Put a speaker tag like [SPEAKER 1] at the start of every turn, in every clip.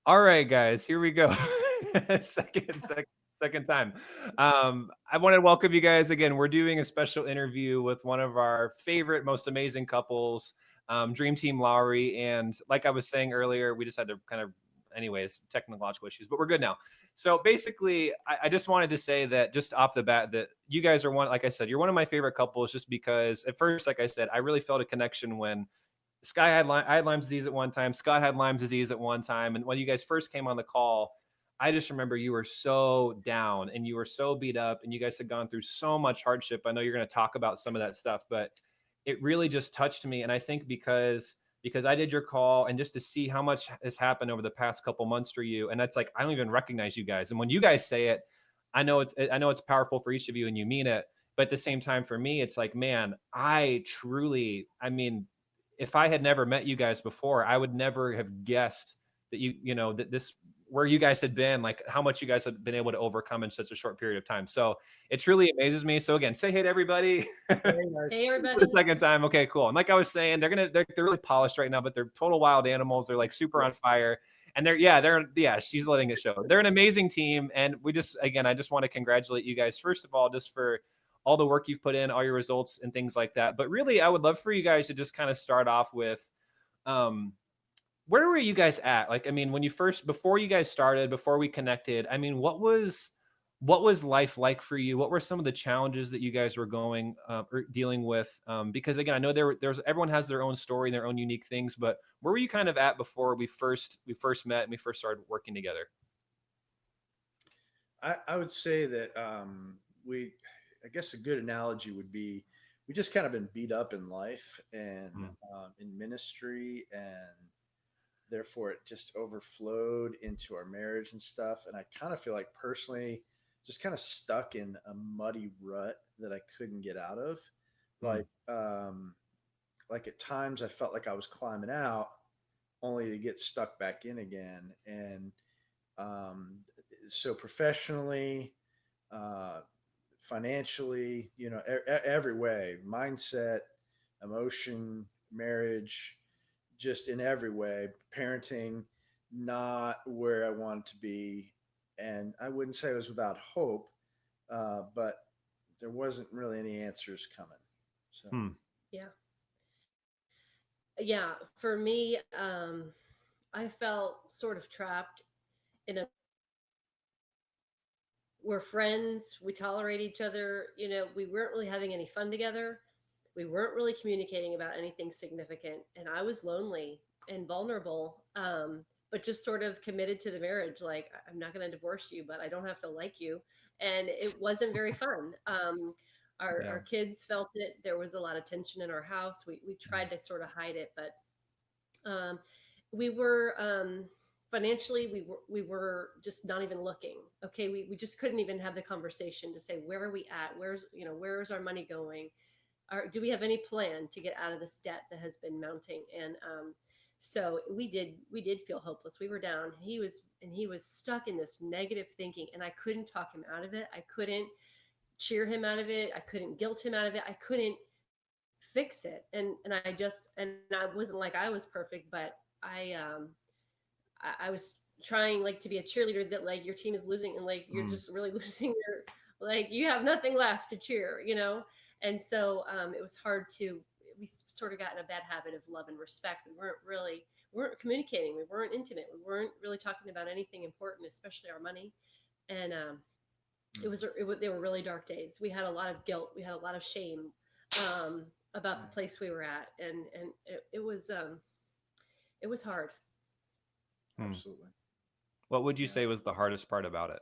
[SPEAKER 1] All right, guys, here we go. Second time. I want to welcome you guys again. We're doing a special interview with one of our favorite, most amazing couples, Dream Team Lowry. And like I was saying earlier, we just had to kind of, anyways, technological issues, but we're good now. So basically, I just wanted to say that just off the bat, that you guys are one, like I said, you're one of my favorite couples just because at first, like I said, I really felt a connection when I had Lyme disease at one time. Scott had Lyme disease at one time. And when you guys first came on the call, I just remember you were so down and you were so beat up and you guys had gone through so much hardship. I know you're going to talk about some of that stuff, but it really just touched me. And I think because I did your call and just to see how much has happened over the past couple months for you. And that's like, I don't even recognize you guys. And when you guys say it, I know it's powerful for each of you and you mean it. But at the same time, for me, it's like, man, I mean, if I had never met you guys before, I would never have guessed that that this, where you guys had been, like how much you guys have been able to overcome in such a short period of time. So it truly amazes me. So again, say hey to everybody.
[SPEAKER 2] Very
[SPEAKER 3] Hey,
[SPEAKER 2] nice.
[SPEAKER 1] For the
[SPEAKER 3] everybody.
[SPEAKER 1] second time. Okay, cool. And like I was saying, they're really polished right now, but they're total wild animals. They're like super on fire. And she's letting it show. They're an amazing team. And I just want to congratulate you guys, first of all, just for all the work you've put in, all your results and things like that. But really, I would love for you guys to just kind of start off with um, where were you guys at? Like, I mean, before you guys started, before we connected, I mean, what was life like for you? What were some of the challenges that you guys were going or dealing with? Because again, I know there's everyone has their own story and their own unique things, but where were you kind of at before we first met and we first started working together?
[SPEAKER 2] I would say that I guess a good analogy would be we just kind of been beat up in life and
[SPEAKER 1] Mm,
[SPEAKER 2] in ministry, and therefore it just overflowed into our marriage and stuff. And I kind of feel like personally, just kind of stuck in a muddy rut that I couldn't get out of.
[SPEAKER 1] mm,
[SPEAKER 2] Like, like at times I felt like I was climbing out only to get stuck back in again. And um, so professionally, uh, financially, every way, mindset, emotion, marriage, just in every way, parenting, not where I wanted to be. And I wouldn't say it was without hope, but there wasn't really any answers coming. So,
[SPEAKER 1] mm,
[SPEAKER 3] Yeah. Yeah. For me, I felt sort of trapped in a we're friends, we tolerate each other, we weren't really having any fun together. We weren't really communicating about anything significant. And I was lonely and vulnerable, but just sort of committed to the marriage. Like, I'm not going to divorce you, but I don't have to like you. And it wasn't very fun.
[SPEAKER 1] yeah.
[SPEAKER 3] Our kids felt it. There was a lot of tension in our house. We tried to sort of hide it, but um, we were financially we were just not even looking. Okay, we just couldn't even have the conversation to say where are we at, where's our money going, do we have any plan to get out of this debt that has been mounting. And so we did feel hopeless. We were down. He was stuck in this negative thinking, and I couldn't talk him out of it. I couldn't cheer him out of it. I couldn't guilt him out of it. I couldn't fix it. And I wasn't like I was perfect, but I was trying like to be a cheerleader, that like your team is losing and like you're
[SPEAKER 1] Mm,
[SPEAKER 3] just really losing your, like you have nothing left to cheer. And so it was hard to, we sort of got in a bad habit of love and respect. We weren't communicating, we weren't intimate, we weren't really talking about anything important, especially our money. And they were really dark days. We had a lot of guilt, we had a lot of shame, about the place we were at. And it was hard.
[SPEAKER 1] mm.
[SPEAKER 2] absolutely.
[SPEAKER 1] What would you
[SPEAKER 2] Yeah.
[SPEAKER 1] say was the hardest part about it?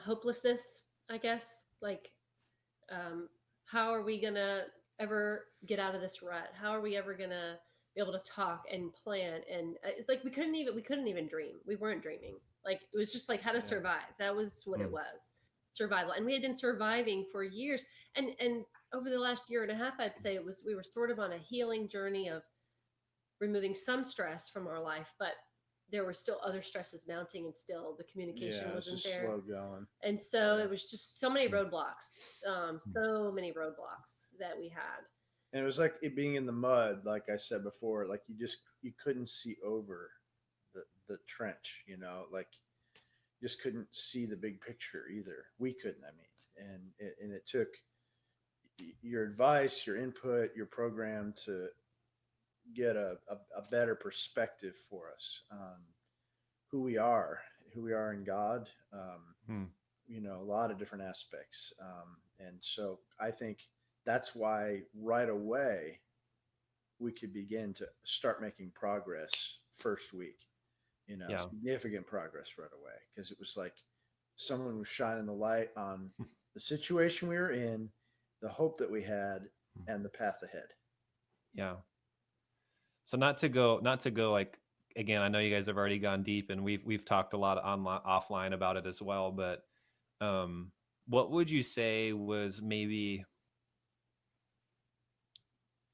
[SPEAKER 3] Hopelessness, I guess. Like, um, how are we gonna ever get out of this rut? How are we ever gonna be able to talk and plan? And it's like we couldn't even dream. We weren't dreaming. Like, it was just like how to
[SPEAKER 2] Yeah.
[SPEAKER 3] survive. That was what it
[SPEAKER 1] Mm,
[SPEAKER 3] was. Survival. And we had been surviving for years. And over the last year and a half, I'd say we were sort of on a healing journey of removing some stress from our life, but there were still other stresses mounting, and still the communication
[SPEAKER 2] Yeah. It's
[SPEAKER 3] wasn't
[SPEAKER 2] just
[SPEAKER 3] there.
[SPEAKER 2] slow going.
[SPEAKER 3] And so
[SPEAKER 2] Yeah.
[SPEAKER 3] it was just so many
[SPEAKER 1] mm,
[SPEAKER 3] roadblocks,
[SPEAKER 1] mm.
[SPEAKER 3] so many roadblocks that we had.
[SPEAKER 2] And it was like it being in the mud, like I said before, like you couldn't see over the trench, like just couldn't see the big picture either. We couldn't, I mean, and it took your advice, your input, your program to get a better perspective for us on who we are, who we are in God.
[SPEAKER 1] Hmm.
[SPEAKER 2] A lot of different aspects. And so I think that's why right away we could begin to start making progress first week,
[SPEAKER 1] Yeah.
[SPEAKER 2] significant progress right away. Because it was like someone was shining the light on the situation we were in, the hope that we had, and the path ahead.
[SPEAKER 1] Yeah. So not to go like, again, I know you guys have already gone deep and we've talked a lot online offline about it as well, but um what would you say was maybe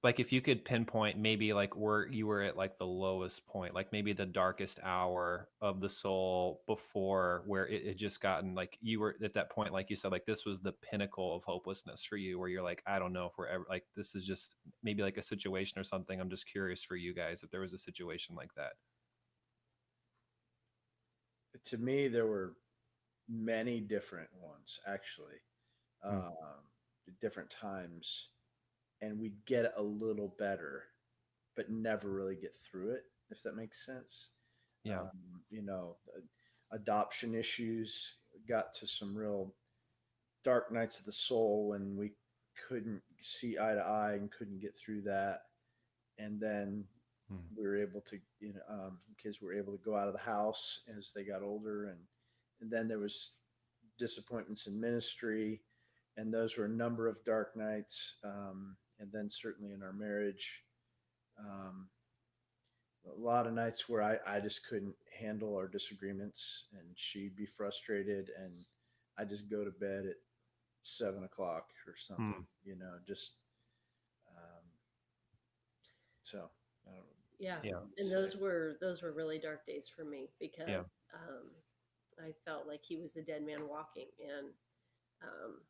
[SPEAKER 1] like if you could pinpoint maybe like where you were at like the lowest point, like maybe the darkest hour of the soul before where it had just gotten like you were at that point, like you said, like this was the pinnacle of hopelessness for you, where you're like, I don't know if we're ever like this is just maybe like a situation or something. I'm just curious for you guys if there was a situation like that.
[SPEAKER 2] To me, there were many different ones actually,
[SPEAKER 1] Hmm.
[SPEAKER 2] um, at different times, and we'd get a little better, but never really get through it, if that makes sense.
[SPEAKER 1] Yeah.
[SPEAKER 2] Adoption issues got to some real dark nights of the soul when we couldn't see eye to eye and couldn't get through that. And then
[SPEAKER 1] Hmm.
[SPEAKER 2] we were able to, kids were able to go out of the house as they got older, and then there was disappointments in ministry, and those were a number of dark nights. And then certainly in our marriage, um, a lot of nights where I just couldn't handle our disagreements, and she'd be frustrated, and I just go to bed at 7 o'clock or something,
[SPEAKER 1] Hmm.
[SPEAKER 2] just um, so I don't know
[SPEAKER 3] Yeah.
[SPEAKER 2] what
[SPEAKER 1] Yeah.
[SPEAKER 2] you would
[SPEAKER 3] And
[SPEAKER 2] say.
[SPEAKER 3] those were really dark days for me
[SPEAKER 1] Yeah.
[SPEAKER 3] because I felt like he was a dead man walking, and um,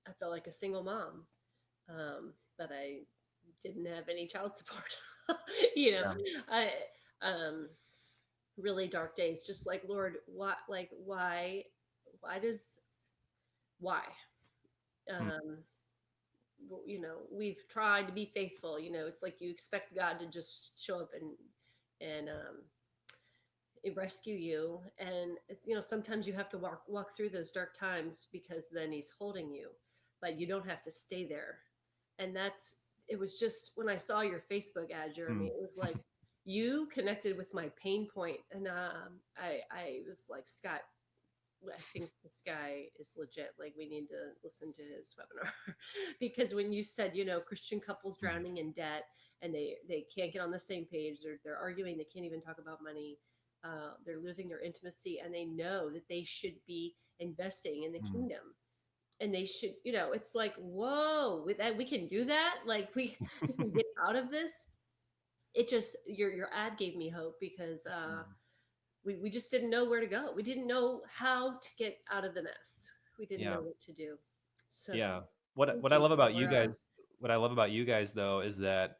[SPEAKER 3] I felt like a single mom, but I didn't have any child support. you know,
[SPEAKER 1] Yeah.
[SPEAKER 3] I um, really dark days. Just like, Lord, why does why?
[SPEAKER 1] Hmm.
[SPEAKER 3] Um, we've tried to be faithful. It's like you expect God to just show up and rescue you, and it's sometimes you have to walk through those dark times because then He's holding you, but you don't have to stay there. And it was just when I saw your Facebook ad, Jeremy,
[SPEAKER 1] Hmm.
[SPEAKER 3] it was like you connected with my pain point, and I was like, Scott, I think this guy is legit. Like, we need to listen to his webinar because when you said, Christian couples
[SPEAKER 1] Hmm.
[SPEAKER 3] drowning in debt and they can't get on the same page, they're arguing, they can't even talk about money. They're losing their intimacy, and they know that they should be investing in the
[SPEAKER 1] Hmm.
[SPEAKER 3] kingdom, and they should, it's like, whoa, with that we can do that. Like, we can get out of this. It just your ad gave me hope because
[SPEAKER 2] Mhm.
[SPEAKER 3] we just didn't know where to go. We didn't know how to get out of the mess. We didn't
[SPEAKER 1] Yeah.
[SPEAKER 3] know what to do. So
[SPEAKER 1] Yeah. What
[SPEAKER 3] thank
[SPEAKER 1] I
[SPEAKER 3] you
[SPEAKER 1] love about you
[SPEAKER 3] for
[SPEAKER 1] guys, what I love about you guys though is that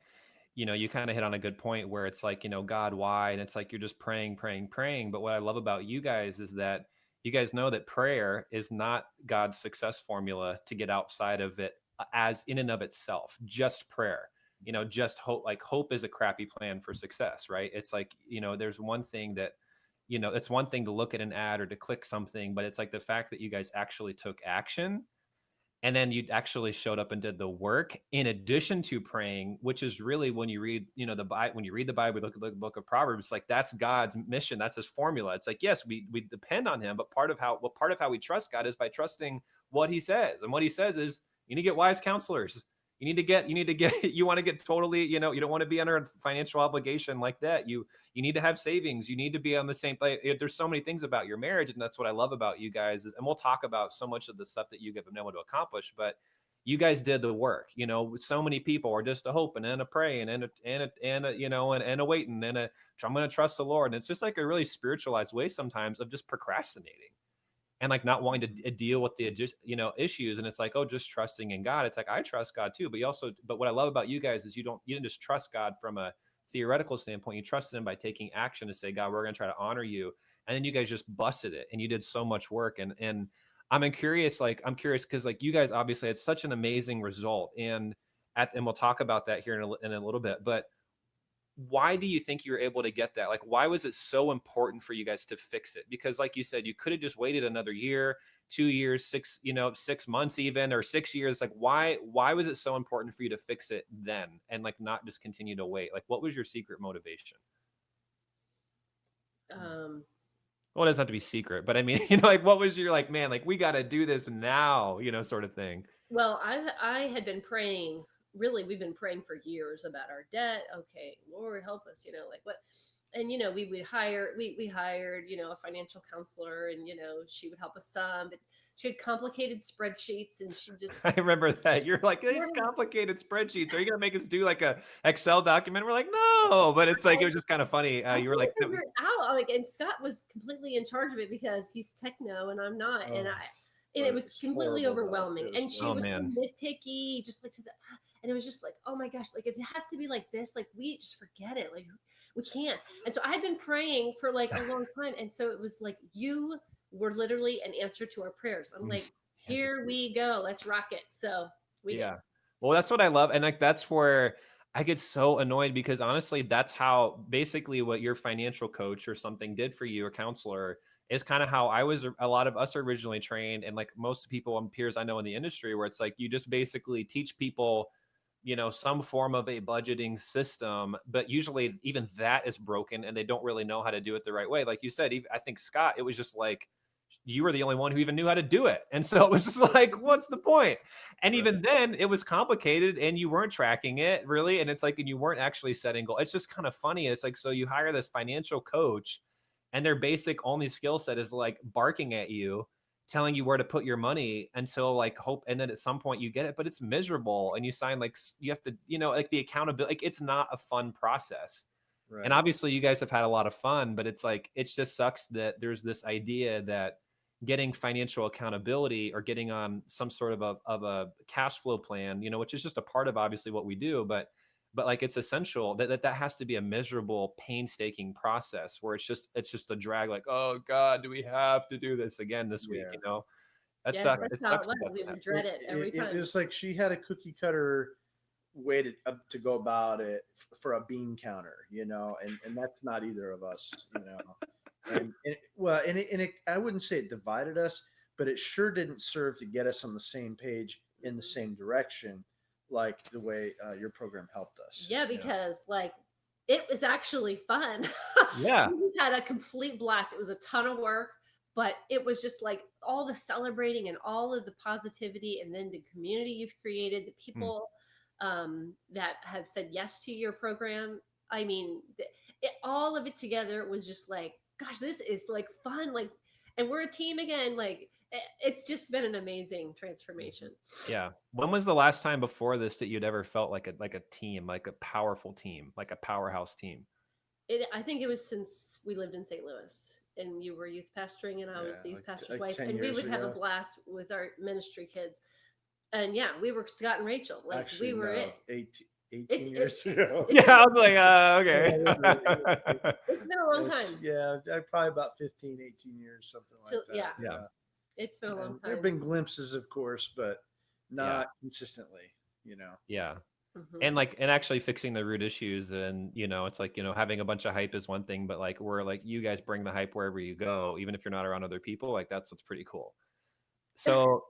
[SPEAKER 1] you kind of hit on a good point where it's like, God, why? And it's like you're just praying, praying, praying. But what I love about you guys is that you guys know that prayer is not God's success formula to get outside of it as in and of itself, just prayer. Just hope. Like hope is a crappy plan for success, right? It's like, there's one thing that, it's one thing to look at an ad or to click something, but it's like the fact that you guys actually took action and then you actually showed up and did the work in addition to praying, which is really when you read the Bible, when you read the Bible, look at the book of Proverbs, like that's God's mission, that's his formula. It's like, yes, we depend on him, but part of how we trust God is by trusting what he says, and what he says is you need to get wise counselors. You want to get totally, you don't want to be under a financial obligation like that. You need to have savings. You need to be on the same place. There's so many things about your marriage, and that's what I love about you guys. And we'll talk about so much of the stuff that you have been able to accomplish, but you guys did the work. So many people are just a hoping and a praying and a waiting I'm going to trust the Lord. And it's just like a really spiritualized way sometimes of just procrastinating. and like not wanting to deal with the just, issues. And it's like, oh, just trusting in God. It's like, I trust God too, but but what I love about you guys is you didn't just trust God from a theoretical standpoint. You trusted him by taking action to say, God, we're going to try to honor you. And then you guys just busted it, and you did so much work. And I'm curious because like you guys obviously had such an amazing result, and we'll talk about that here in a little bit. But why do you think you were able to get that? Like, why was it so important for you guys to fix it? Because like you said, you could have just waited another year, 2 years, 6 months even, or 6 years. Like, why was it so important for you to fix it then, and like not just continue to wait? Like, what was your secret motivation?
[SPEAKER 3] Um,
[SPEAKER 1] Well, it doesn't have to be secret, but I mean, like, what was your, like, man, like, we got to do this now, sort of thing.
[SPEAKER 3] well, I had been praying. Really, we've been praying for years about our debt. Okay, Lord, help us. Like what? And we would hire. We hired a financial counselor, and she would help us some. But she had complicated spreadsheets, and she
[SPEAKER 1] I
[SPEAKER 3] just
[SPEAKER 1] remember that. You're like, these complicated spreadsheets. Are you going to make us do like a Excel document? We're like, no, but it's like, it was just kind of funny.
[SPEAKER 3] I
[SPEAKER 1] You were like,
[SPEAKER 3] couldn't figure it out. Like, and Scott was completely in charge of it because he's techno and I'm not, and
[SPEAKER 2] Oh,
[SPEAKER 3] it was
[SPEAKER 2] it's
[SPEAKER 3] completely
[SPEAKER 2] horrible though.
[SPEAKER 3] overwhelming.
[SPEAKER 2] It was
[SPEAKER 3] And she
[SPEAKER 1] oh
[SPEAKER 3] was
[SPEAKER 2] horrible.
[SPEAKER 3] so
[SPEAKER 1] man.
[SPEAKER 3] nitpicky, just like and it was just like, oh my gosh, like if it has to be like this, like we just forget it, like we can't. And so I had been praying for like a long time, and so it was like you were literally an answer to our prayers. I'm like, here we go, let's rock it. So we did.
[SPEAKER 1] Yeah. Well, that's what I love. And like, that's where I get so annoyed, because honestly, that's how basically what your financial coach or something did for you, or counselor, is kind of how a lot of us are originally trained. And like most people and peers I know in the industry, where it's like, you just basically teach people, some form of a budgeting system, but usually even that is broken and they don't really know how to do it the right way. Like you said, I think Scott, it was just like, you were the only one who even knew how to do it. And so it was just like, what's the point? And
[SPEAKER 2] Right.
[SPEAKER 1] even then it was complicated and you weren't tracking it really. And it's like, and you weren't actually setting goals. It's just kind of funny. And it's like, so you hire this financial coach and their basic only skill set is like barking at you, telling you where to put your money until like hope. And then at some point you get it, but it's miserable. And you sign like, you have to, like the accountability, like it's not a fun process. And
[SPEAKER 2] Right.
[SPEAKER 1] obviously you guys have had a lot of fun, but it's like, it just sucks that there's this idea that getting financial accountability or getting on some sort of a cash flow plan, which is just a part of obviously what we do, but like it's essential that has to be a miserable, painstaking process where it's just a drag. Like, oh God, do we have to do this again this week?
[SPEAKER 2] Yeah.
[SPEAKER 1] That
[SPEAKER 3] Yeah,
[SPEAKER 1] sucks.
[SPEAKER 3] that's
[SPEAKER 1] It
[SPEAKER 3] how it
[SPEAKER 1] sucks
[SPEAKER 3] was.
[SPEAKER 1] when that
[SPEAKER 3] We would
[SPEAKER 1] happens.
[SPEAKER 3] dread it every
[SPEAKER 2] It
[SPEAKER 3] time.
[SPEAKER 2] was like she had a cookie cutter way to go about it for a bean counter, and that's not either of us. Well, I wouldn't say it divided us, but it sure didn't serve to get us on the same page in the same direction, like the way your program helped us.
[SPEAKER 3] Yeah, because like it was actually fun.
[SPEAKER 1] Yeah.
[SPEAKER 3] We had a complete blast. It was a ton of work, but it was just like all the celebrating and all of the positivity, and then the community you've created, the
[SPEAKER 1] Hmm.
[SPEAKER 3] people that have said yes to your program. I mean, all of it together was just like, gosh, this is like fun. Like, and we're a team again. Like, it's just been an amazing transformation.
[SPEAKER 1] Yeah. When was the last time before this that you'd ever felt like a team, like a powerful team, like a powerhouse team?
[SPEAKER 3] I think it was since we lived in St. Louis and you were youth pastoring and I was
[SPEAKER 2] Yeah,
[SPEAKER 3] the youth pastor's
[SPEAKER 2] like
[SPEAKER 3] wife,
[SPEAKER 2] 10
[SPEAKER 3] and we
[SPEAKER 2] years
[SPEAKER 3] would have a
[SPEAKER 2] ago.
[SPEAKER 3] blast with our ministry kids. And yeah, we were Scott and Rachel. Like
[SPEAKER 2] Actually,
[SPEAKER 3] we were
[SPEAKER 2] no,
[SPEAKER 3] it.
[SPEAKER 2] 18
[SPEAKER 3] It's
[SPEAKER 2] years ago.
[SPEAKER 3] it's
[SPEAKER 1] Yeah, I was like,
[SPEAKER 2] Yeah,
[SPEAKER 1] okay.
[SPEAKER 3] it's been a long
[SPEAKER 2] it's
[SPEAKER 3] time.
[SPEAKER 2] yeah, probably about 15, 18 years, something like
[SPEAKER 3] Till yeah,
[SPEAKER 2] that.
[SPEAKER 1] Yeah.
[SPEAKER 2] Yeah.
[SPEAKER 3] it's been a long
[SPEAKER 2] And there have
[SPEAKER 3] time.
[SPEAKER 2] been glimpses, of course, but
[SPEAKER 1] Yeah.
[SPEAKER 2] not consistently.
[SPEAKER 1] Yeah.
[SPEAKER 3] Hmm.
[SPEAKER 1] And actually fixing the root issues, and it's like, having a bunch of hype is one thing, but like we're like, you guys bring the hype wherever you go, even if you're not around other people. Like that's what's pretty cool. So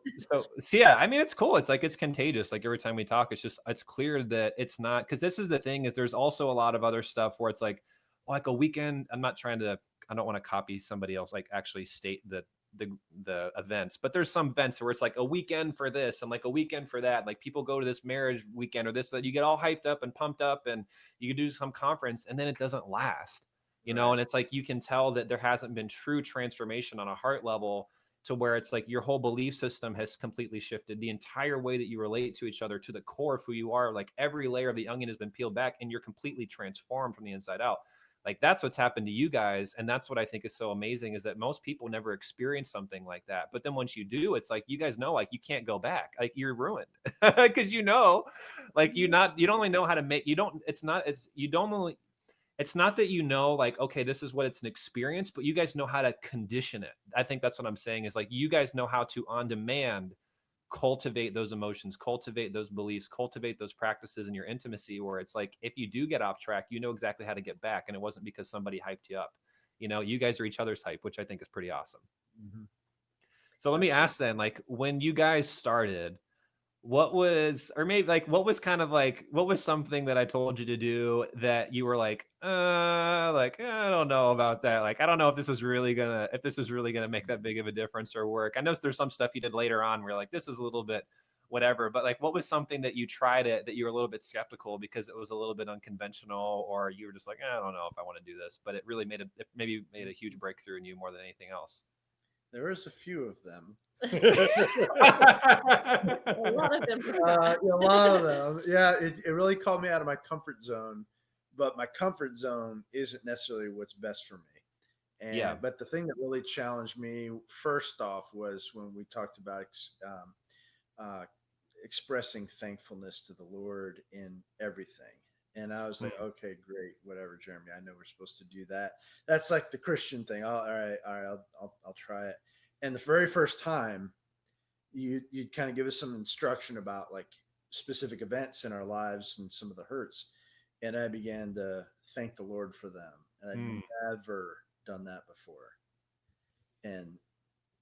[SPEAKER 1] yeah, I mean, it's cool. It's like, it's contagious. Like every time we talk, it's clear that it's not, because this is the thing, is there's also a lot of other stuff where it's like a weekend. I don't want to copy somebody else, like actually state the events, but there's some events where it's like a weekend for this and like a weekend for that. Like people go to this marriage weekend or this, that you get all hyped up and pumped up and you do some conference and then it doesn't last,
[SPEAKER 2] Right.
[SPEAKER 1] and it's like, you can tell that there hasn't been true transformation on a heart level, to where it's like your whole belief system has completely shifted. The entire way that you relate to each other, to the core of who you are, like every layer of the onion has been peeled back and you're completely transformed from the inside out. Like that's what's happened to you guys. And that's what I think is so amazing, is that most people never experience something like that. But then once you do, it's like, you guys know, like you can't go back. Like you're ruined. Because like you don't only know how to make, you don't, it's not, it's, you don't only, it's not that like, okay, this is what it's an experience, but you guys know how to condition it. I think that's what I'm saying, is like, you guys know how to on demand cultivate those emotions, cultivate those beliefs, cultivate those practices in your intimacy, where it's like, if you do get off track, you know exactly how to get back. And it wasn't because somebody hyped you up. You guys are each other's hype, which I think is pretty awesome.
[SPEAKER 2] Mm-hmm.
[SPEAKER 1] So let me
[SPEAKER 2] Absolutely.
[SPEAKER 1] ask then, like, when you guys started, what was, or maybe like, what was kind of like, what was something that I told you to do that you were like, I don't know about that. Like, I don't know if this is really gonna make that big of a difference or work. I know there's some stuff you did later on where you're like, this is a little bit whatever, but like, what was something that you tried it that you were a little bit skeptical because it was a little bit unconventional, or you were just like, I don't know if I want to do this, but it really it maybe made a huge breakthrough in you more than anything else.
[SPEAKER 2] There is a few of them.
[SPEAKER 3] A lot of them.
[SPEAKER 2] Yeah, a lot of them. Yeah, it really called me out of my comfort zone, but my comfort zone isn't necessarily what's best for me.
[SPEAKER 1] Yeah.
[SPEAKER 2] But the thing that really challenged me first off was when we talked about uh, expressing thankfulness to the Lord in everything. And I was like,
[SPEAKER 1] Mm.
[SPEAKER 2] okay, great, whatever, Jeremy. I know we're supposed to do that. That's like the Christian thing. Oh, all right, I'll try it. And the very first time, you kind of give us some instruction about like specific events in our lives and some of the hurts, and I began to thank the Lord for them, and
[SPEAKER 1] Mm.
[SPEAKER 2] I'd never done that before, and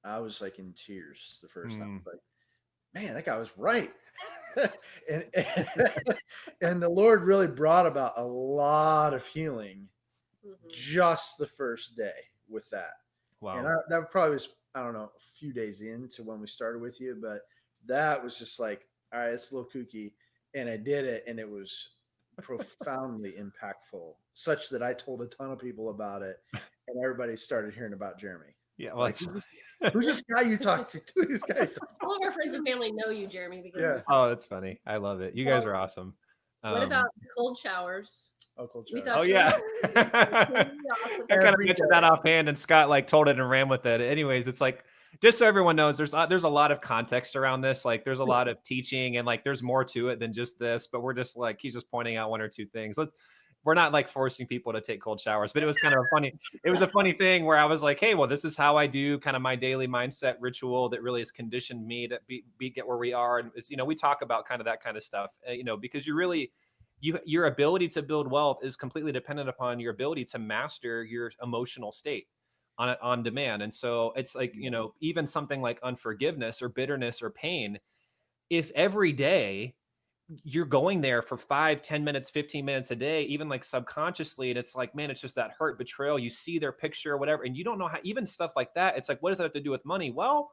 [SPEAKER 2] I was like in tears the first time.
[SPEAKER 1] Mm.
[SPEAKER 2] Like, man, that guy was right. and and the Lord really brought about a lot of healing
[SPEAKER 3] Mhm.
[SPEAKER 2] just the first day with that. And
[SPEAKER 1] Wow.
[SPEAKER 2] that probably was, I don't know, a few days into when we started with you, but that was just like, all right, it's a little kooky. And I did it, and it was profoundly impactful, such that I told a ton of people about it, and everybody started hearing about Jeremy.
[SPEAKER 1] Yeah, well,
[SPEAKER 2] Like,
[SPEAKER 1] it's
[SPEAKER 2] who's this guy you talk to? Who's this guy you talk to?
[SPEAKER 3] All of our friends and family know you, Jeremy, because
[SPEAKER 2] Yeah.
[SPEAKER 3] we talk.
[SPEAKER 1] oh, that's funny. I love it. You guys
[SPEAKER 3] Well,
[SPEAKER 1] are awesome.
[SPEAKER 3] what about
[SPEAKER 1] Um,
[SPEAKER 3] the cold showers?
[SPEAKER 2] Oh, cool,
[SPEAKER 3] We
[SPEAKER 1] oh
[SPEAKER 3] thought
[SPEAKER 2] Charles.
[SPEAKER 3] you were
[SPEAKER 1] yeah,
[SPEAKER 3] crazy awesome.
[SPEAKER 1] I kind of
[SPEAKER 2] Every
[SPEAKER 1] mentioned that
[SPEAKER 2] day.
[SPEAKER 1] offhand, and Scott like told it and ran with it. Anyways, it's like, just so everyone knows, there's a lot of context around this. Like, there's a lot of teaching, and like there's more to it than just this. But we're just like, he's just pointing out one or two things. We're not like forcing people to take cold showers, but it was kind of a funny. It was a funny thing where I was like, hey, well, this is how I do kind of my daily mindset ritual that really has conditioned me to get where we are, and it's, we talk about kind of that kind of stuff, because your ability to build wealth is completely dependent upon your ability to master your emotional state on demand. And so it's like, even something like unforgiveness or bitterness or pain, if every day you're going there for 5, 10 minutes, 15 minutes a day, even like subconsciously, and it's like, man, it's just that hurt, betrayal, you see their picture or whatever, and you don't know how, even stuff like that, it's like, what does that have to do with money? Well,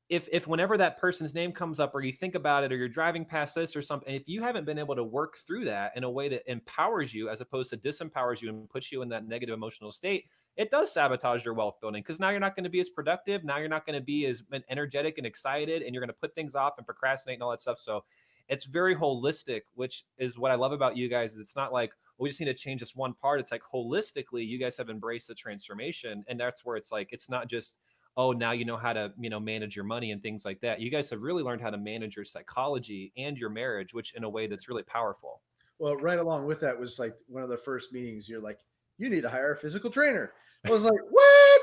[SPEAKER 1] if whenever that person's name comes up, or you think about it, or you're driving past this or something, if you haven't been able to work through that in a way that empowers you as opposed to disempowers you and puts you in that negative emotional state, it does sabotage your wealth building, because now you're not going to be as productive, now you're not going to be as energetic and excited, and you're going to put things off and procrastinate and all that stuff. So it's very holistic, which is what I love about you guys. It's not like, well, we just need to change this one part. It's like, holistically, you guys have embraced the transformation, and that's where it's like, it's not just, oh, now you know how to, manage your money and things like that. You guys have really learned how to manage your psychology and your marriage, which in a way that's really powerful.
[SPEAKER 2] Well, right along with that was like one of the first meetings. You're like, you need to hire a physical trainer. I was like, what?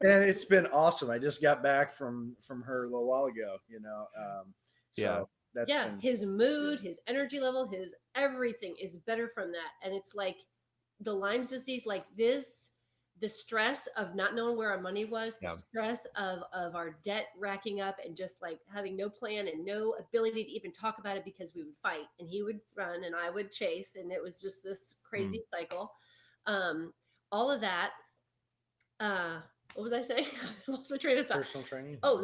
[SPEAKER 2] And it's been awesome. I just got back from her a little while ago.
[SPEAKER 1] Yeah.
[SPEAKER 2] So that's
[SPEAKER 3] Yeah,
[SPEAKER 2] been
[SPEAKER 3] his
[SPEAKER 2] that's
[SPEAKER 3] mood,
[SPEAKER 2] good.
[SPEAKER 3] his energy level, his everything is better from that. And it's like the Lyme's disease, like this, the stress of not knowing where our money was, the
[SPEAKER 1] Yeah.
[SPEAKER 3] stress of our debt racking up, and just like having no plan and no ability to even talk about it, because we would fight and he would run and I would chase, and it was just this
[SPEAKER 1] Mm.
[SPEAKER 3] crazy cycle. Um, all of that. What was I saying? I lost my train of thought.
[SPEAKER 2] Personal training.
[SPEAKER 3] Oh,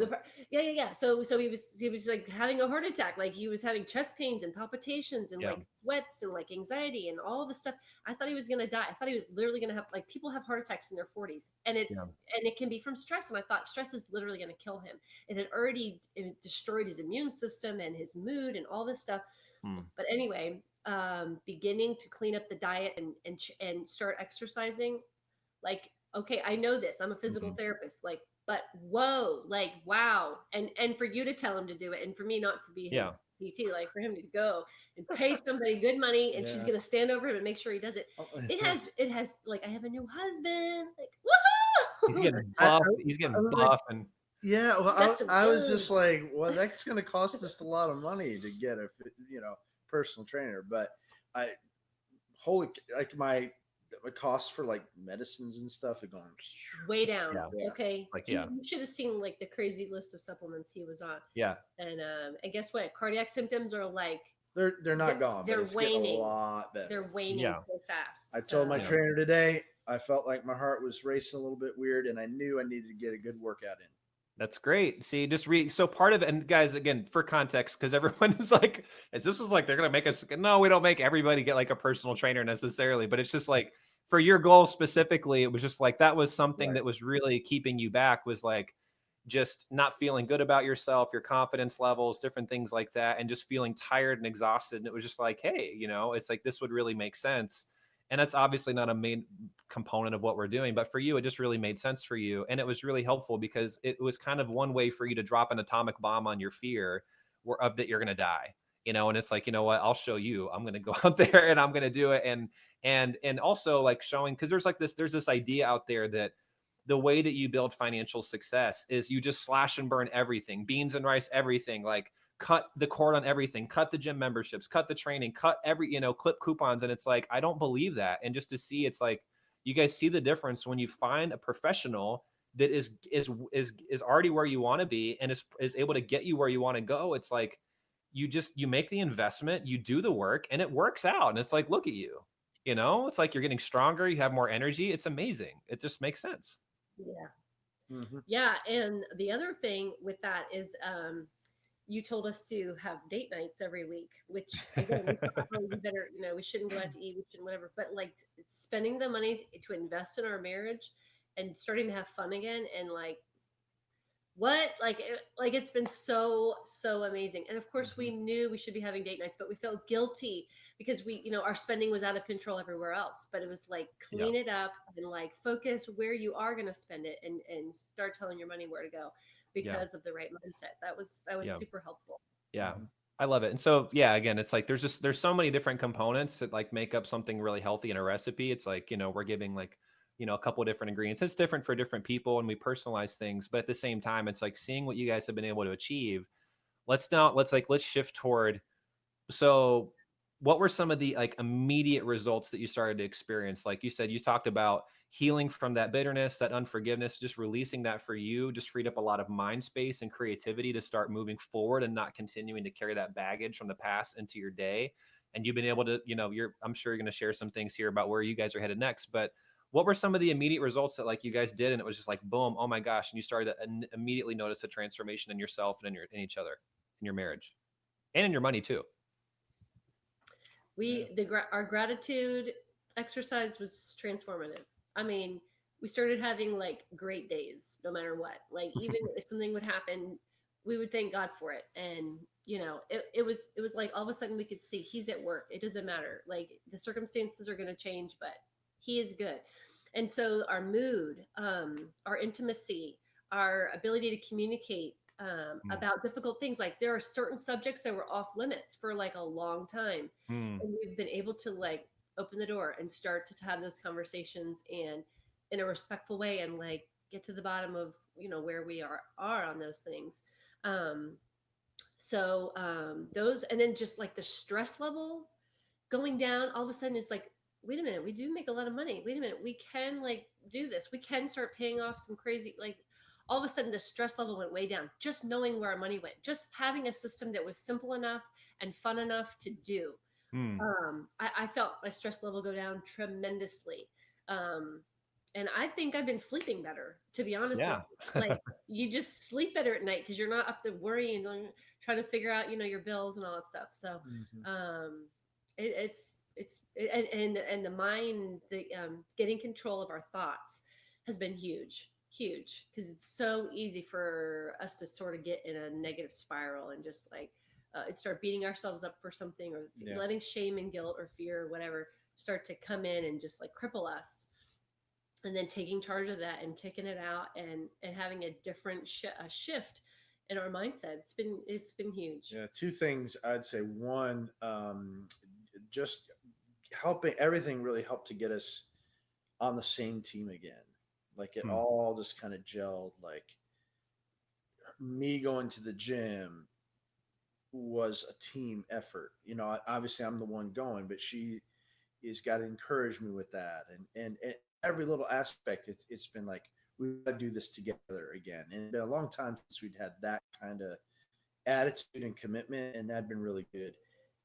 [SPEAKER 3] yeah. So he was like having a heart attack, like he was having chest pains and palpitations and
[SPEAKER 1] Yeah.
[SPEAKER 3] like sweats and like anxiety and all this stuff. I thought he was gonna die. I thought he was literally gonna have, like, people have heart attacks in their 40s, and
[SPEAKER 1] Yeah.
[SPEAKER 3] it can be from stress. And I thought stress is literally gonna kill him. It had already destroyed his immune system and his mood and all this stuff.
[SPEAKER 1] Mm.
[SPEAKER 3] But anyway, beginning to clean up the diet and start exercising, like, okay, I know this, I'm a physical
[SPEAKER 1] Mhm.
[SPEAKER 3] therapist, like, but whoa, like, wow. And for you to tell him to do it, and for me not to be
[SPEAKER 1] Yeah.
[SPEAKER 3] his PT, like for him to go and pay somebody good money, and she's
[SPEAKER 2] Yeah.
[SPEAKER 3] gonna stand over him and make sure he does it.
[SPEAKER 2] Oh,
[SPEAKER 3] It has like, I have a new husband, like,
[SPEAKER 1] He's
[SPEAKER 3] woohoo.
[SPEAKER 1] getting
[SPEAKER 2] I, I,
[SPEAKER 1] buff. He's
[SPEAKER 2] I
[SPEAKER 1] getting
[SPEAKER 2] was like,
[SPEAKER 1] buff and
[SPEAKER 2] yeah, well,
[SPEAKER 3] He's got some
[SPEAKER 2] I was just
[SPEAKER 3] moves.
[SPEAKER 2] like, well, that's going to cost us a lot of money to get a, personal trainer. But I, holy, like my costs for like medicines and stuff are going.
[SPEAKER 3] Way down.
[SPEAKER 1] yeah,
[SPEAKER 2] Yeah.
[SPEAKER 3] Okay,
[SPEAKER 1] like
[SPEAKER 3] he
[SPEAKER 1] yeah,
[SPEAKER 3] you should have seen like the crazy list of supplements he was on.
[SPEAKER 1] yeah.
[SPEAKER 3] And guess what? Cardiac symptoms are like,
[SPEAKER 2] They're
[SPEAKER 3] they're,
[SPEAKER 2] not gone, but
[SPEAKER 3] they're
[SPEAKER 2] it's getting a
[SPEAKER 3] waning.
[SPEAKER 2] lot better.
[SPEAKER 3] They're waning
[SPEAKER 1] Yeah.
[SPEAKER 3] so
[SPEAKER 2] I
[SPEAKER 3] fast.
[SPEAKER 2] told my
[SPEAKER 1] Yeah.
[SPEAKER 2] trainer today I felt like my heart was racing a little bit weird, and I knew I needed to get a good workout in.
[SPEAKER 1] That's great. See, just read. So part of it, and guys, again, for context, because everyone is like, is this is like they're gonna make us? No, we don't make everybody get like a personal trainer necessarily, but it's just like for your goal specifically, it was just like that was something
[SPEAKER 2] Right.
[SPEAKER 1] that was really keeping you back. Was like just not feeling good about yourself, your confidence levels, different things like that, and just feeling tired and exhausted. And it was just like, hey, it's like this would really make sense. And that's obviously not a main component of what we're doing, but for you, it just really made sense for you. And it was really helpful because it was kind of one way for you to drop an atomic bomb on your fear of that you're going to die. And it's like, you know what, I'll show you. I'm going to go out there and I'm going to do it. And also like showing, because there's this idea out there that the way that you build financial success is you just slash and burn everything, beans and rice, everything, like cut the cord on everything, cut the gym memberships, cut the training, cut every, clip coupons. And it's like, I don't believe that. And just to see, it's like, you guys see the difference when you find a professional that is already where you want to be and is able to get you where you want to go. It's like, you make the investment, you do the work and it works out. And it's like, look at you, it's like you're getting stronger. You have more energy. It's amazing. It just makes sense.
[SPEAKER 3] Yeah.
[SPEAKER 2] Hmm.
[SPEAKER 3] Yeah. And the other thing with that is, you told us to have date nights every week, which again, we thought, oh, we better, we shouldn't go out to eat, we shouldn't whatever. But like, spending the money to invest in our marriage and starting to have fun again, and like, what, like it's been so amazing. And of course
[SPEAKER 2] Hmm.
[SPEAKER 3] we knew we should be having date nights, but we felt guilty because our spending was out of control everywhere else. But it was like,
[SPEAKER 1] Yeah.
[SPEAKER 3] clean it up and like focus where you are going to spend it, and start telling your money where to go
[SPEAKER 1] Yeah.
[SPEAKER 3] because of the right mindset. That was
[SPEAKER 1] Yeah.
[SPEAKER 3] super helpful.
[SPEAKER 1] Yeah.
[SPEAKER 2] Hmm.
[SPEAKER 1] I love it. And so, yeah, again, it's like there's so many different components that like make up something really healthy in a recipe. It's like, we're giving like, a couple of different ingredients. It's different for different people and we personalize things, but at the same time, it's like seeing what you guys have been able to achieve. Let's shift toward, so what were some of the like immediate results that you started to experience? Like you said, you talked about healing from that bitterness, that unforgiveness, just releasing that for you just freed up a lot of mind space and creativity to start moving forward and not continuing to carry that baggage from the past into your day. And you've been able to, I'm sure you're going to share some things here about where you guys are headed next, but what were some of the immediate results that like you guys did and it was just like boom, oh my gosh, and you started to immediately notice a transformation in yourself and in each other, in your marriage and in your money too?
[SPEAKER 2] Yeah.
[SPEAKER 3] Our gratitude exercise was transformative. I mean, we started having like great days no matter what. Like, even if something would happen, we would thank God for it. And it was like all of a sudden we could see he's at work. It doesn't matter. Like, the circumstances are going to change, but he is good. And so our mood, our intimacy, our ability to communicate,
[SPEAKER 1] Mm.
[SPEAKER 3] about difficult things, like there are certain subjects that were off limits for like a long time,
[SPEAKER 1] Mm.
[SPEAKER 3] and we've been able to like open the door and start to have those conversations, and in a respectful way, and like get to the bottom of where we are on those things. Those, and then just like the stress level going down, all of a sudden it's like, wait a minute, we do make a lot of money, wait a minute, we can like do this, we can start paying off some crazy, like, all of a sudden the stress level went way down, just knowing where our money went, just having a system that was simple enough and fun enough to do.
[SPEAKER 1] Mm.
[SPEAKER 3] I felt my stress level go down tremendously. um, and I think I've been sleeping better, to be honest with
[SPEAKER 1] Yeah.
[SPEAKER 3] you. Like, you just sleep better at night because you're not up there worrying and trying to figure out your bills and all that stuff. So
[SPEAKER 2] Hmm.
[SPEAKER 3] um, and the mind, the getting control of our thoughts has been huge, because it's so easy for us to sort of get in a negative spiral and just like, and start beating ourselves up for something, or
[SPEAKER 2] Yeah.
[SPEAKER 3] letting shame and guilt or fear or whatever start to come in and just like cripple us, and then taking charge of that and kicking it out, and having a different a shift in our mindset. It's been huge.
[SPEAKER 2] Yeah. Two things I'd say. One, just helping, everything really helped to get us on the same team again. Like it
[SPEAKER 1] Hmm.
[SPEAKER 2] all just kind of gelled. Like me going to the gym was a team effort. Obviously I'm the one going, but she has got to encourage me with that. And every little aspect, it's been like, we got to do this together again. And it's been a long time since we'd had that kind of attitude and commitment, and that'd been really good.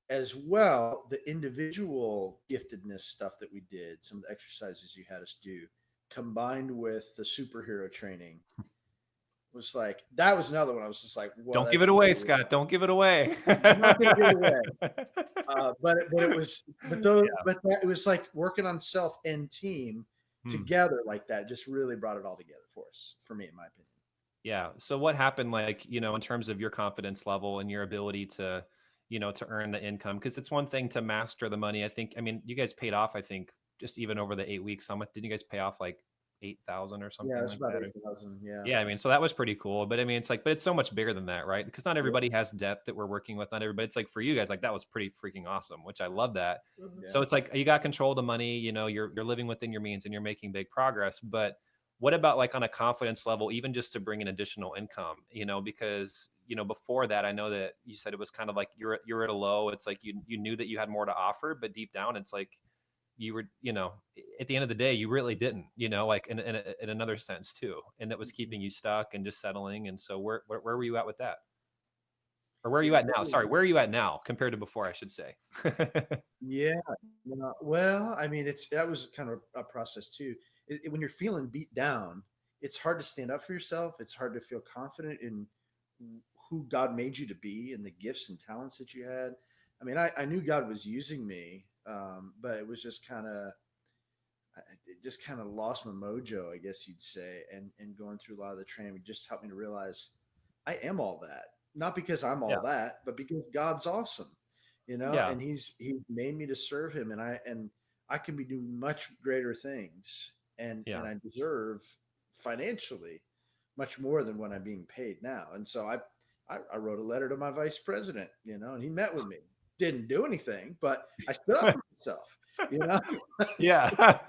[SPEAKER 2] As well, the individual giftedness stuff that we did, some of the exercises you had us do, combined with the superhero training, was like, that was another one. I was just like, well,
[SPEAKER 1] Don't give
[SPEAKER 2] that's
[SPEAKER 1] it away,
[SPEAKER 2] really
[SPEAKER 1] Scott. Don't give it away.
[SPEAKER 2] not going to give it away. But it was,
[SPEAKER 1] Yeah.
[SPEAKER 2] it was like working on self and team
[SPEAKER 1] Hmm.
[SPEAKER 2] together like that just really brought it all together for us, for me, in my opinion.
[SPEAKER 1] Yeah. So what happened, like, in terms of your confidence level and your ability to, to earn the income? Because it's one thing to master the money. I mean, you guys paid off, I think, just even over the 8 weeks. How much did you guys pay off? Like 8,000 or
[SPEAKER 2] Yeah,
[SPEAKER 1] something
[SPEAKER 2] it's
[SPEAKER 1] like
[SPEAKER 2] about
[SPEAKER 1] that?
[SPEAKER 2] 8,000. Yeah.
[SPEAKER 1] Yeah, I mean, so that was pretty cool. But I mean, but it's so much bigger than that, right? Because not
[SPEAKER 2] Yeah.
[SPEAKER 1] everybody has debt that we're working with. Not everybody. It's like for you guys, like that was pretty freaking awesome, which I love that.
[SPEAKER 3] Mhm.
[SPEAKER 2] Yeah.
[SPEAKER 1] So it's like you got control of the money, you're living within your means and you're making big progress. But what about like on a confidence level, even just to bring in additional income, because before that, I know that you said it was kind of like you're at a low. It's like you knew that you had more to offer, but deep down, it's like you were, at the end of the day, you really didn't, like in another sense too, and that was
[SPEAKER 2] Mhm.
[SPEAKER 1] keeping you stuck and just settling. And so where were you at with that, or where are
[SPEAKER 2] Yeah.
[SPEAKER 1] you at now? Sorry, where are you at now compared to before, I should say.
[SPEAKER 2] Yeah. Well, I mean, that was kind of a process too. When you're feeling beat down, it's hard to stand up for yourself. It's hard to feel confident in who God made you to be and the gifts and talents that you had. I mean, I knew God was using me, but it was just kind of, it just kind of lost my mojo, I guess you'd say. And going through a lot of the training just helped me to realize I am all that. Not because I'm
[SPEAKER 1] Yeah.
[SPEAKER 2] all that, but because God's awesome,
[SPEAKER 1] Yeah.
[SPEAKER 2] and he made me to serve him, and I can be doing much greater things, and
[SPEAKER 1] Yeah.
[SPEAKER 2] I deserve financially much more than what I'm being paid now. And so I wrote a letter to my vice president, and he met with me. Didn't do anything, but I stood up for myself, you know.
[SPEAKER 1] Yeah.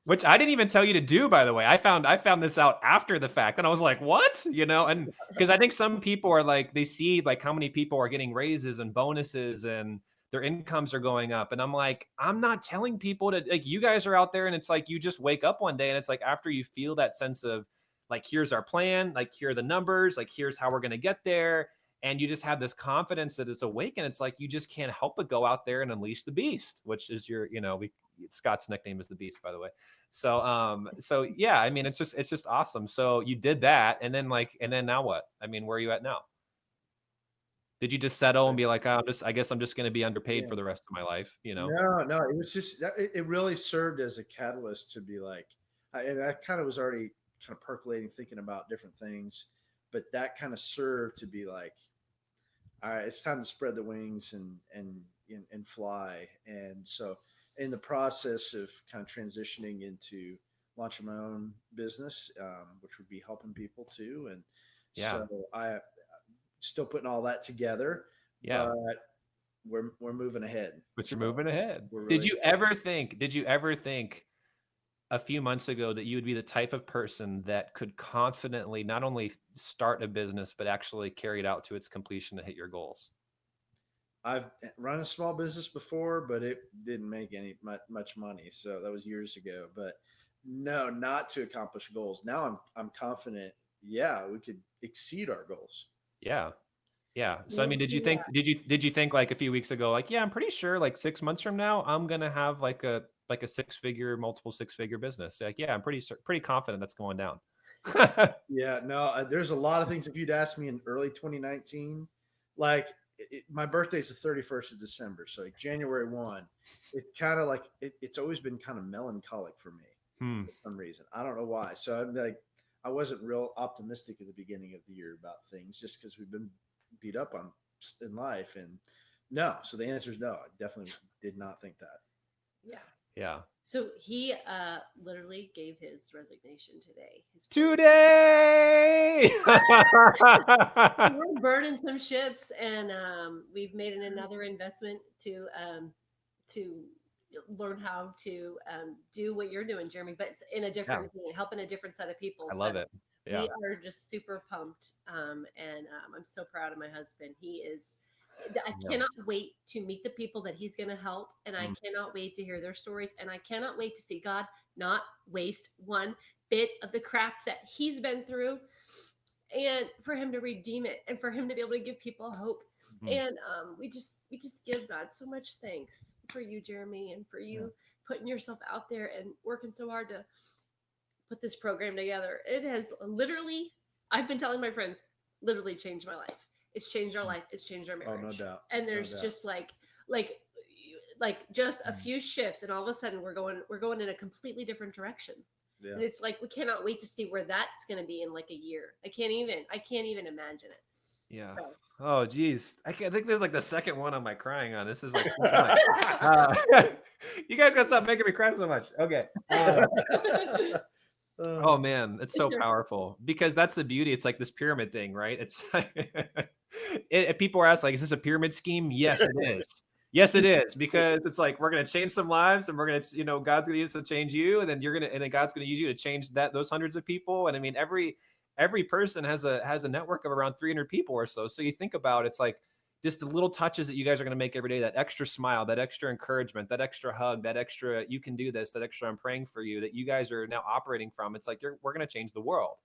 [SPEAKER 1] Which I didn't even tell you to do, by the way. I found this out after the fact, and I was like, "What?" And because I think some people are like, they see like how many people are getting raises and bonuses and their incomes are going up, and I'm like, I'm not telling people to, like, you guys are out there, and it's like you just wake up one day, and it's like after you feel that sense of like, here's our plan, like here are the numbers, like here's how we're gonna get there, and you just have this confidence that it's awake, and it's like you just can't help but go out there and unleash the beast, which is your, Scott's nickname is the beast, by the way. So yeah, I mean, it's just awesome. So you did that, and then now what? I mean, where are you at now? Did you just settle and be like, oh, I guess I'm just going to be underpaid
[SPEAKER 2] Yeah.
[SPEAKER 1] for the rest of my life?
[SPEAKER 2] No, it was just it really served as a catalyst to be like, and I kind of was already kind of percolating, thinking about different things, but that kind of served to be like, all right, it's time to spread the wings and fly. And so, in the process of kind of transitioning into launching my own business, which would be helping people too, and
[SPEAKER 1] Yeah,
[SPEAKER 2] so I still putting all that together,
[SPEAKER 1] yeah.
[SPEAKER 2] but we're moving ahead.
[SPEAKER 1] But you're
[SPEAKER 2] So
[SPEAKER 1] moving ahead.
[SPEAKER 2] we're
[SPEAKER 1] Did
[SPEAKER 2] really
[SPEAKER 1] you ever think? Did you ever think a few months ago that you would be the type of person that could confidently not only start a business but actually carry it out to its completion to hit your goals?
[SPEAKER 2] I've run a small business before, but it didn't make any much money. So that was years ago. But no, not to accomplish goals. Now I'm confident. Yeah, we could exceed our goals.
[SPEAKER 1] Yeah. Yeah. So I
[SPEAKER 3] Well,
[SPEAKER 1] mean, did you think like a few weeks ago, like, yeah, I'm pretty sure like 6 months from now, I'm gonna have like a multiple six figure business. Like, yeah, I'm pretty confident that's going down.
[SPEAKER 2] Yeah, no, there's a lot of things. If you'd asked me in early 2019, like my birthday's the 31st of December, so like January 1, it's kind of like it's always been kind of melancholic for me
[SPEAKER 1] Hmm.
[SPEAKER 2] for some reason. I don't know why. So I'm like, I wasn't real optimistic at the beginning of the year about things just because we've been beat up on in life. And no, so the answer is no. I definitely did not think that.
[SPEAKER 3] Yeah.
[SPEAKER 1] Yeah.
[SPEAKER 3] So he literally gave his resignation today.
[SPEAKER 1] Today.
[SPEAKER 3] We're burning some ships, and we've made another investment to learn how to do what you're doing, Jeremy, but it's in a
[SPEAKER 1] Yeah,
[SPEAKER 3] different thing, helping a different set of people.
[SPEAKER 1] I
[SPEAKER 3] So
[SPEAKER 1] love it. Yeah.
[SPEAKER 3] we are just super pumped, and I'm so proud of my husband. He is. I
[SPEAKER 1] Yeah.
[SPEAKER 3] cannot wait to meet the people that he's going to help, and I
[SPEAKER 1] Mm.
[SPEAKER 3] cannot wait to hear their stories, and I cannot wait to see God not waste one bit of the crap that he's been through, and for him to redeem it, and for him to be able to give people hope.
[SPEAKER 1] Mm.
[SPEAKER 3] And we just give God so much thanks for you, Jeremy, and for
[SPEAKER 2] Yeah.
[SPEAKER 3] you putting yourself out there and working so hard to put this program together. It has literally, I've been telling my friends, literally changed my life. It's changed our life. It's changed our
[SPEAKER 2] Oh,
[SPEAKER 3] marriage.
[SPEAKER 2] no doubt.
[SPEAKER 3] And
[SPEAKER 2] No
[SPEAKER 3] there's
[SPEAKER 2] doubt.
[SPEAKER 3] just like just a
[SPEAKER 2] Mm.
[SPEAKER 3] few shifts, and all of a sudden we're going in a completely different direction.
[SPEAKER 2] Yeah.
[SPEAKER 3] And it's like we cannot wait to see where that's going to be in like a year. I can't even imagine it.
[SPEAKER 1] Yeah.
[SPEAKER 3] So
[SPEAKER 1] Oh, geez. I think this is like the second one I'm like crying on. This is like too much. Uh, you guys gotta stop making me cry so much. Okay. Oh man, it's so
[SPEAKER 3] Sure.
[SPEAKER 1] powerful because that's the beauty. It's like this pyramid thing, right? It's like people are asked like, is this a pyramid scheme? Yes, it is. Yes, it is because it's like we're gonna change some lives, and we're gonna, God's gonna use it to change you, and then God's gonna use you to change those hundreds of people. And I mean, every person has a network of around 300 people or so. So you think about it's like just the little touches that you guys are going to make every day, that extra smile, that extra encouragement, that extra hug, that extra you can do this, that extra I'm praying for you, that you guys are now operating from. It's like we're going to change the world.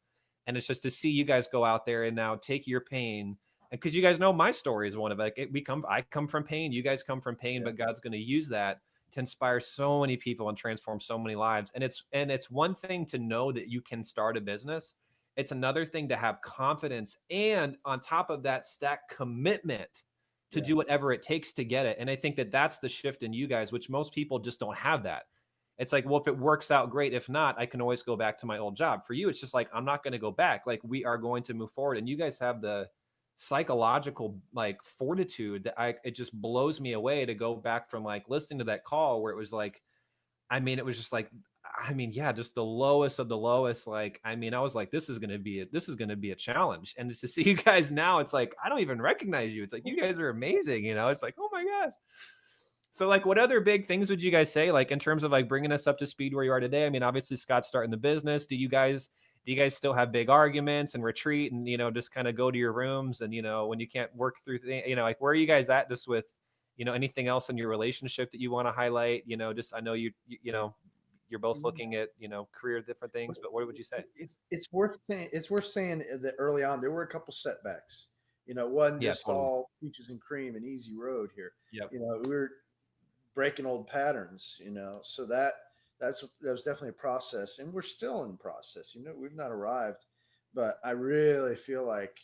[SPEAKER 1] And it's just to see you guys go out there and now take your pain, and because you guys know my story is one of like I come from pain, you guys come from pain,
[SPEAKER 2] Yeah.
[SPEAKER 1] but God's going to use that to inspire so many people and transform so many lives. And it's one thing to know that you can start a business. It's another thing to have confidence, and on top of that, stack commitment to
[SPEAKER 2] Yeah.
[SPEAKER 1] do whatever it takes to get it. And I think that that's the shift in you guys, which most people just don't have that. It's like, well, if it works out, great. If not, I can always go back to my old job. For you, it's just like, I'm not going to go back. Like, we are going to move forward. And you guys have the psychological like fortitude that it just blows me away to go back from like listening to that call where it was like, I mean, it was just like, yeah, just the lowest of the lowest. Like, I mean, I was like, this is going to be a challenge. And just to see you guys now, it's like, I don't even recognize you. It's like, you guys are amazing. It's like, oh my gosh. So like, what other big things would you guys say, like in terms of like bringing us up to speed where you are today? I mean, obviously Scott's starting the business. Do you guys still have big arguments and retreat and, just kind of go to your rooms and, when you can't work through, like where are you guys at just with, anything else in your relationship that you want to highlight? Just, I know you're both looking at, career different things, but what would you say?
[SPEAKER 2] It's worth saying. It's worth saying that early on there were a couple setbacks. It wasn't
[SPEAKER 1] Yeah,
[SPEAKER 2] just
[SPEAKER 1] totally.
[SPEAKER 2] all peaches and cream and easy road here.
[SPEAKER 1] Yep.
[SPEAKER 2] We were breaking old patterns. So that was definitely a process, and we're still in process. We've not arrived, but I really feel like,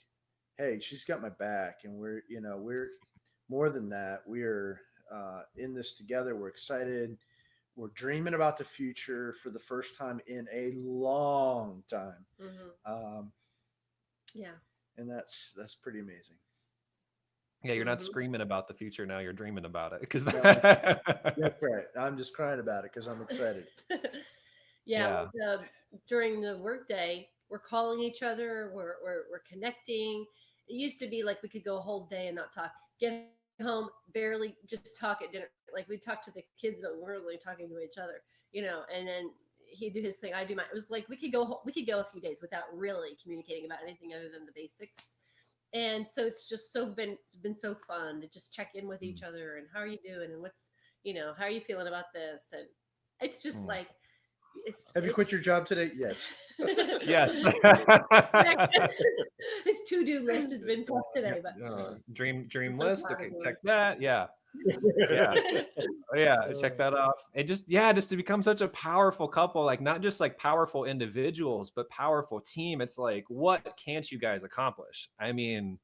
[SPEAKER 2] hey, she's got my back, and we're more than that. We're in this together. We're excited. We're dreaming about the future for the first time in a long time.
[SPEAKER 3] Yeah.
[SPEAKER 2] And that's pretty amazing.
[SPEAKER 1] Yeah, you're not screaming about the future now. You're dreaming about it because
[SPEAKER 2] That's right. I'm just crying about it because I'm excited.
[SPEAKER 3] Yeah. During the workday, we're calling each other. We're connecting. It used to be like we could go a whole day and not talk. Get home, barely just talk at dinner. Like we talk to the kids, but we're really talking to each other. And then he'd do his thing, I do mine. It was like we could go a few days without really communicating about anything other than the basics. And so it's just it's been so fun to just check in with each other and how are you doing and what's how are you feeling about this, and it's just like
[SPEAKER 2] Have you quit your job today? Yes.
[SPEAKER 1] Yes.
[SPEAKER 3] His to-do list has been tough today, but
[SPEAKER 1] dream
[SPEAKER 3] so
[SPEAKER 1] list.
[SPEAKER 3] proud
[SPEAKER 1] Okay,
[SPEAKER 3] of him.
[SPEAKER 1] check that. Yeah. Yeah. Check that off. And just to become such a powerful couple, like not just like powerful individuals, but powerful team. It's like, what can't you guys accomplish? I mean,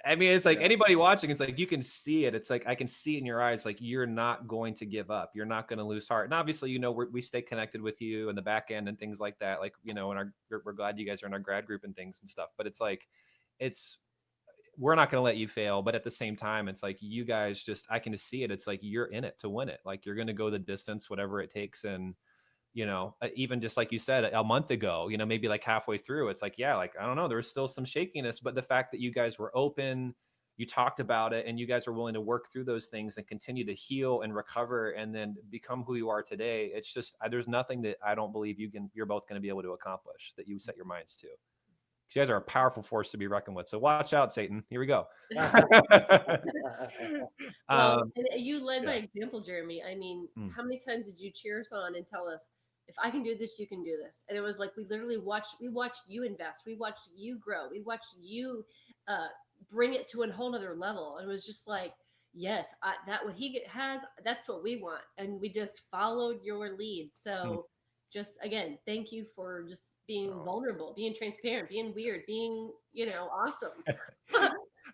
[SPEAKER 1] it's like anybody watching, it's like you can see it. It's like I can see it in your eyes. Like you're not going to give up. You're not going to lose heart. And obviously, we stay connected with you in the back end and things like that. Like and we're glad you guys are in our grad group and things and stuff. But it's like, we're not going to let you fail. But at the same time, it's like, you guys just, I can just see it. It's like, you're in it to win it. Like, you're going to go the distance, whatever it takes. And, even just like you said a month ago, maybe like halfway through, it's like, yeah, like, I don't know, there was still some shakiness, but the fact that you guys were open, you talked about it, and you guys are willing to work through those things and continue to heal and recover and then become who you are today. It's just, there's nothing that I don't believe you're both going to be able to accomplish that you set your minds to. You guys are a powerful force to be reckoned with. So watch out, Satan. Here we go.
[SPEAKER 3] Well, and you led by
[SPEAKER 1] yeah.
[SPEAKER 3] example, Jeremy. I mean,
[SPEAKER 1] Mm.
[SPEAKER 3] how many times did you cheer us on and tell us, if I can do this, you can do this? And it was like, we literally watched you invest. We watched you grow. We watched you bring it to a whole nother level. And it was just like, yes, that what has, that's what we want. And we just followed your lead. So just, again, thank you for just being vulnerable, being transparent, being weird, being, awesome.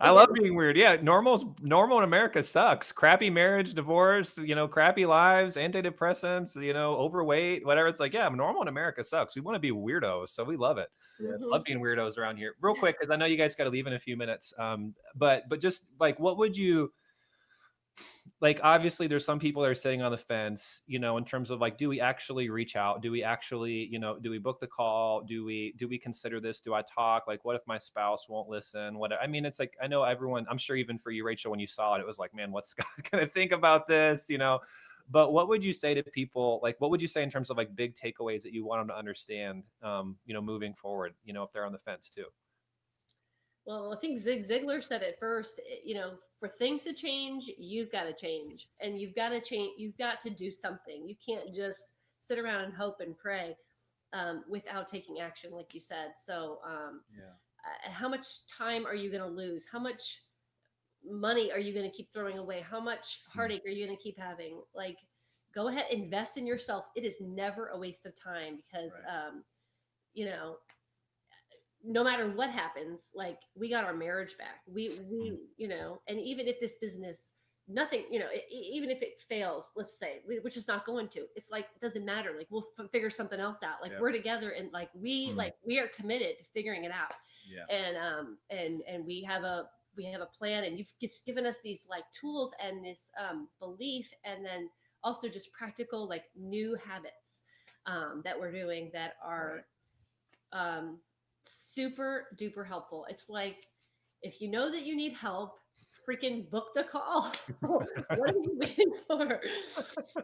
[SPEAKER 1] I love being weird. Yeah, normal in America sucks. Crappy marriage, divorce, crappy lives, antidepressants, overweight, whatever. It's like, yeah, normal in America sucks. We want to be weirdos, so we love it.
[SPEAKER 2] Yes.
[SPEAKER 1] Love being weirdos around here. Real quick, because I know you guys got to leave in a few minutes. But just like, what would you like? Obviously, there's some people that are sitting on the fence, in terms of like, do we actually reach out? Do we actually, do we book the call? Do we consider this? Do I talk? Like, what if my spouse won't listen? What, I mean, it's like, I know everyone, I'm sure even for you, Rachel, when you saw it, it was like, man, what's Scott going to think about this? But what would you say to people? Like, what would you say in terms of like big takeaways that you want them to understand, moving forward, if they're on the fence too?
[SPEAKER 3] Well, I think Zig Ziglar said it first. For things to change, you've got to change, and you've got to change. You've got to do something. You can't just sit around and hope and pray without taking action, like you said. So, how much time are you going to lose? How much money are you going to keep throwing away? How much heartache are you going to keep having? Like, go ahead, invest in yourself. It is never a waste of time because, you know, no matter what happens, like, we got our marriage back. And even if this business, nothing, even if it fails, let's say, which is not going to, it's like, it doesn't matter. Like, we'll figure something else out. Like, we're together, and like, we are committed to figuring it out. And we have a plan, and you've just given us these like tools and this belief, and then also just practical, like, new habits that we're doing that are super duper helpful. It's like, if you know that you need help, freaking book the call. What are you waiting for?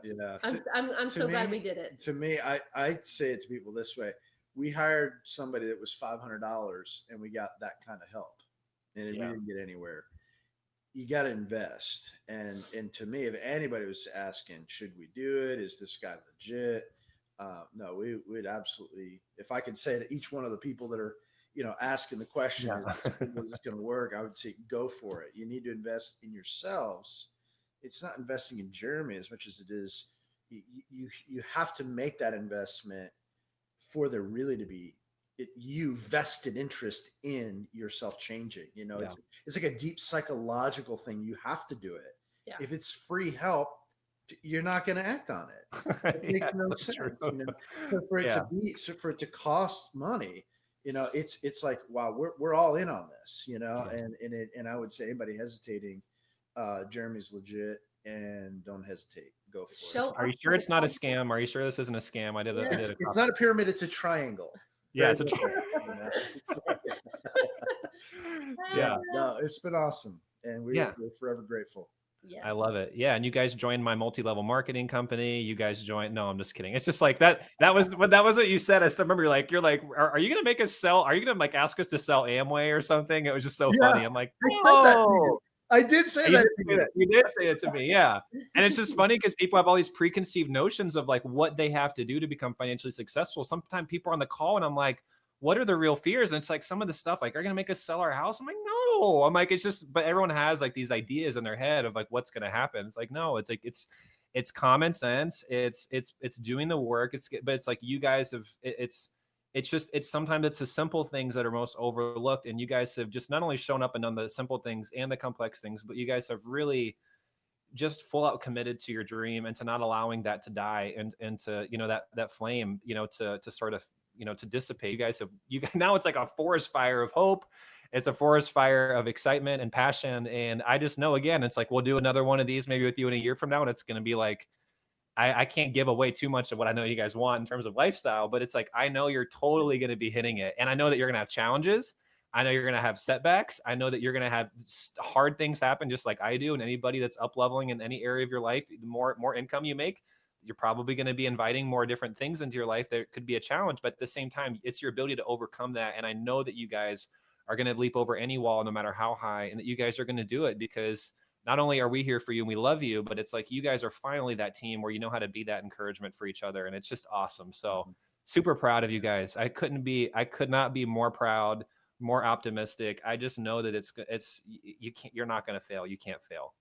[SPEAKER 2] Yeah.
[SPEAKER 3] I'm so glad we did it.
[SPEAKER 2] To me, I say it to people this way. We hired somebody that was $500 and we got that kind of help, and we didn't get anywhere. You got to invest. And to me, if anybody was asking, should we do it? Is this guy legit? No, we'd absolutely, if I could say to each one of the people that are, asking the question, is this going to work? I would say, go for it. You need to invest in yourselves. It's not investing in Jeremy as much as it is, you have to make that investment for there really to be you vested interest in yourself changing. It's like a deep psychological thing. You have to do it.
[SPEAKER 3] Yeah.
[SPEAKER 2] If it's free help, you're not going to act on it. It makes no sense. So for it to cost money, it's like, wow, we're all in on this, and I would say anybody hesitating, Jeremy's legit, and don't hesitate. Go for it.
[SPEAKER 1] Are you sure it's not a scam? Are you sure this isn't a scam?
[SPEAKER 2] It's not a pyramid. It's a triangle.
[SPEAKER 1] Yeah, it's a triangle. Yeah.
[SPEAKER 2] No, it's been awesome, and we're forever grateful.
[SPEAKER 3] Yes.
[SPEAKER 1] I love it. Yeah. And you guys joined my multi-level marketing company. You guys joined. No, I'm just kidding. It's just like that. That was what you said. I still remember you're like, are you going to make us sell? Are you going to like ask us to sell Amway or something? It was just so funny. I'm like, oh,
[SPEAKER 2] I did say that.
[SPEAKER 1] You did say it to me. Yeah. And it's just funny because people have all these preconceived notions of like what they have to do to become financially successful. Sometimes people are on the call and I'm like, what are the real fears? And it's like some of the stuff like, are you going to make us sell our house? I'm like, no. I'm like, it's just, but everyone has like these ideas in their head of like, what's going to happen. It's like, no, it's like, it's common sense. It's doing the work. But it's like, you guys have, it's sometimes it's the simple things that are most overlooked. And you guys have just not only shown up and done the simple things and the complex things, but you guys have really just full out committed to your dream and to not allowing that to die and to, that flame, to sort of, to dissipate. You guys now it's like a forest fire of hope it's a forest fire of excitement and passion. And I just know, again, it's like, we'll do another one of these maybe with you in a year from now. And it's going to be like, I can't give away too much of what I know you guys want in terms of lifestyle, but it's like, I know you're totally going to be hitting it. And I know that you're going to have challenges. I know you're going to have setbacks. I know that you're going to have hard things happen just like I do. And anybody that's up leveling in any area of your life, the more income you make, you're probably going to be inviting more different things into your life. There could be a challenge, but at the same time, it's your ability to overcome that. And I know that you guys are going to leap over any wall, no matter how high, and that you guys are going to do it, because not only are we here for you and we love you, but it's like you guys are finally that team where you know how to be that encouragement for each other. And it's just awesome. So super proud of you guys. I could not be more proud, more optimistic. I just know that you're not going to fail. You can't fail.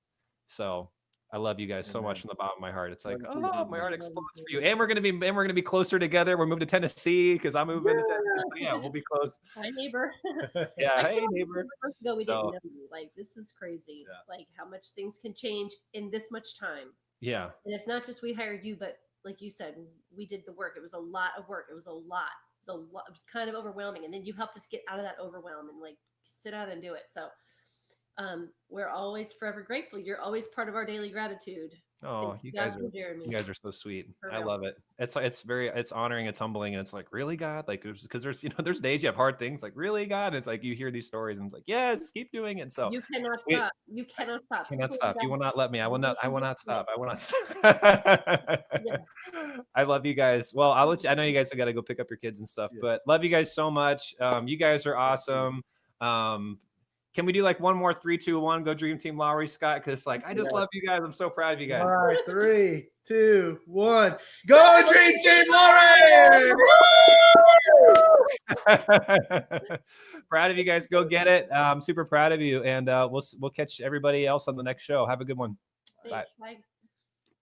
[SPEAKER 1] So I love you guys so much from the bottom of my heart. It's like, oh, my heart explodes for you. And we're gonna be closer together. We're moving to Tennessee because I'm moving to Tennessee. So yeah, we'll be close.
[SPEAKER 3] Hi, neighbor.
[SPEAKER 1] Yeah, hey neighbor.
[SPEAKER 3] Months ago, we didn't know you. Like, this is crazy. Yeah. Like, how much things can change in this much time.
[SPEAKER 1] Yeah.
[SPEAKER 3] And it's not just we hired you, but like you said, we did the work. It was a lot of work. It was a lot. It was kind of overwhelming. And then you helped us get out of that overwhelm and like sit out and do it. So we're always forever grateful. You're always part of our daily gratitude.
[SPEAKER 1] Oh, you guys are so sweet. I love it. It's honoring, it's humbling, and it's like, really, God? Like, because there's there's days you have hard things, like, really, God? And it's like you hear these stories and it's like, yes, keep doing it. So
[SPEAKER 3] you cannot stop. You cannot stop.
[SPEAKER 1] Cannot stop. You will not let me. I will not stop. I will not stop. Yeah. I love you guys. Well, I'll let you. I know you guys have got to go pick up your kids and stuff, but love you guys so much. You guys are awesome. Can we do like one more 3, 2, 1? Go Dream Team Lowry, Scott, because like I just love you guys. I'm so proud of you guys.
[SPEAKER 2] All right, 3, 2, 1. Go Dream Team Lowry!
[SPEAKER 1] Proud of you guys. Go get it. I'm super proud of you, and we'll catch everybody else on the next show. Have a good one.
[SPEAKER 3] Thanks. Bye.